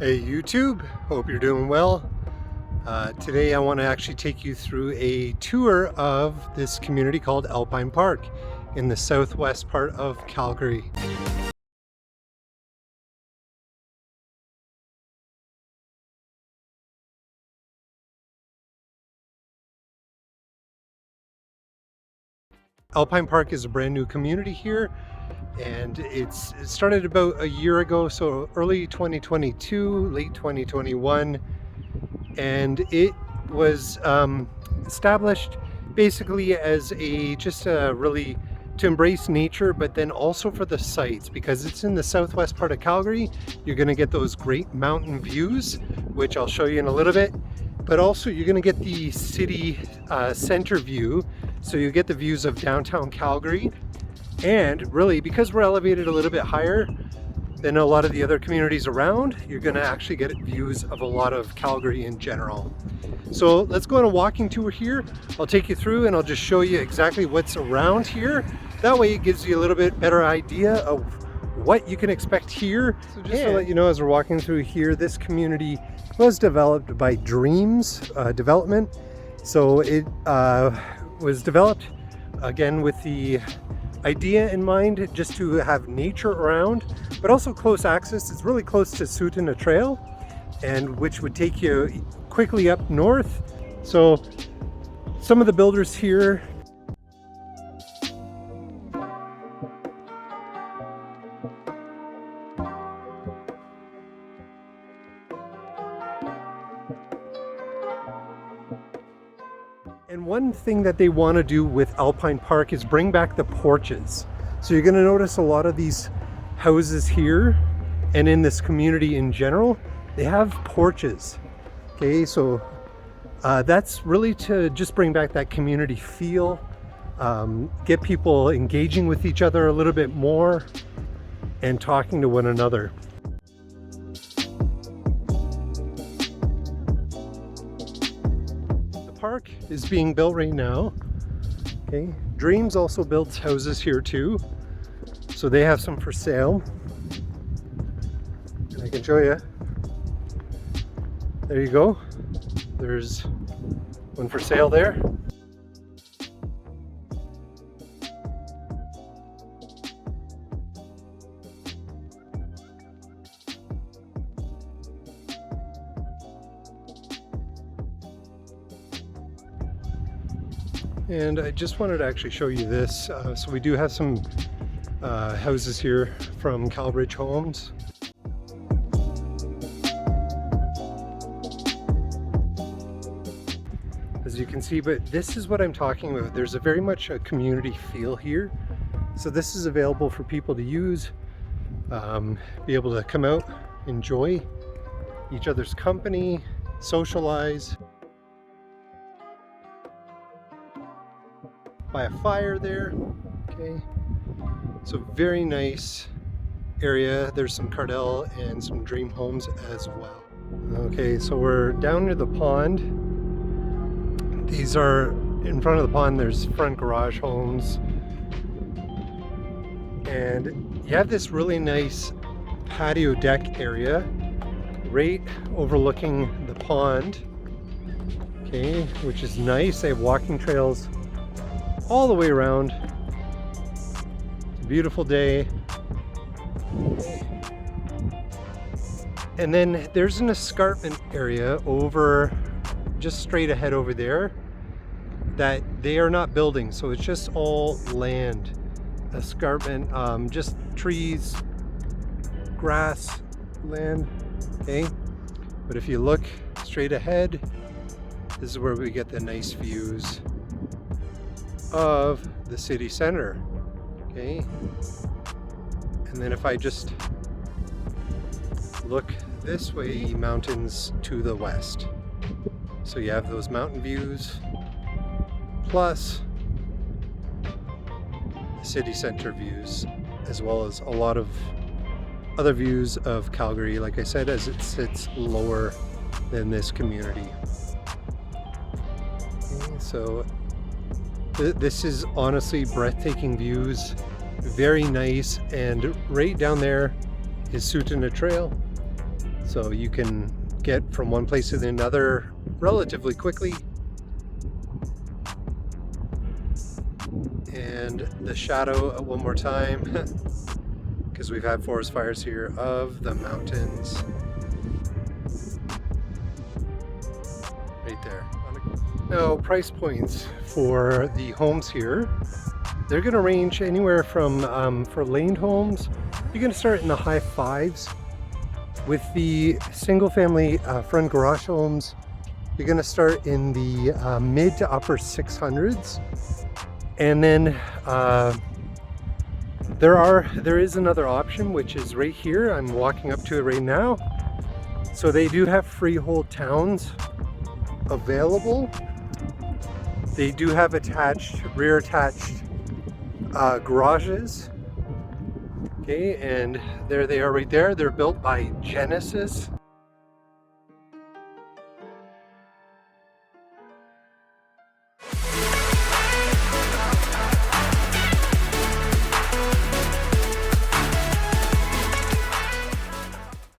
Hey YouTube, hope you're doing well. Today I want to actually take you through a tour of this community called Alpine Park in the southwest part of Calgary. Alpine Park is a brand new community here, and it started about a year ago, so early 2022, late 2021, and it was established basically as just a really to embrace nature, but then also for the sights, because it's in the southwest part of Calgary. You're going to get those great mountain views, which I'll show you in a little bit, but also you're going to get the city center view, so you get the views of downtown Calgary. And really, because we're elevated a little bit higher than a lot of the other communities around, you're going to actually get views of a lot of Calgary in general. So let's go on a walking tour here. I'll take you through and I'll just show you exactly what's around here. That way it gives you a little bit better idea of what you can expect here. So just to let you know, as we're walking through here, this community was developed by Dreams Development. So it was developed again with the idea in mind, just to have nature around, but also close access. It's really close to Sutuna Trail, and which would take you quickly up north. So some of the builders here And one thing that they want to do with Alpine Park is bring back the porches. So you're going to notice a lot of these houses here and in this community in general, they have porches. Okay, so that's really to just bring back that community feel, get people engaging with each other a little bit more and talking to one another. Park is being built right now. Okay, Dreams also builds houses here too, so they have some for sale, and I can show you. There you go, there's one for sale there. And I just wanted to actually show you this. So we do have some houses here from Calbridge Homes. As you can see, but this is what I'm talking about. There's a very much a community feel here. So this is available for people to use, be able to come out, enjoy each other's company, socialize. By a fire there. Okay, so very nice area. There's some Cardell and some Dream Homes as well. Okay, so we're down near the pond. These are in front of the pond. There's front garage homes, and you have this really nice patio deck area right overlooking the pond. Okay, which is nice. They have walking trails all the way around. It's a beautiful day. And then there's an escarpment area over just straight ahead over there that they are not building, so it's just all land escarpment, just trees, grass, land. Okay, but if you look straight ahead, this is where we get the nice views of the city center. Okay, and then if I just look this way, mountains to the west, so you have those mountain views plus the city center views, as well as a lot of other views of Calgary, like I said, as it sits lower than this community. Okay, so this is honestly breathtaking views, very nice, and right down there is Sutuna Trail. so you can get from one place to another relatively quickly. And the shadow one more time, because we've had forest fires here, of the mountains. Right there. Now, price points for the homes here, they're going to range anywhere from, for laned homes, you're going to start in the high fives. With the single family front garage homes, you're going to start in the mid to upper 600s. And then there is another option, which is right here. I'm walking up to it right now. So they do have freehold towns available. They do have rear attached garages. Okay, and there they are right there. They're built by Genesis.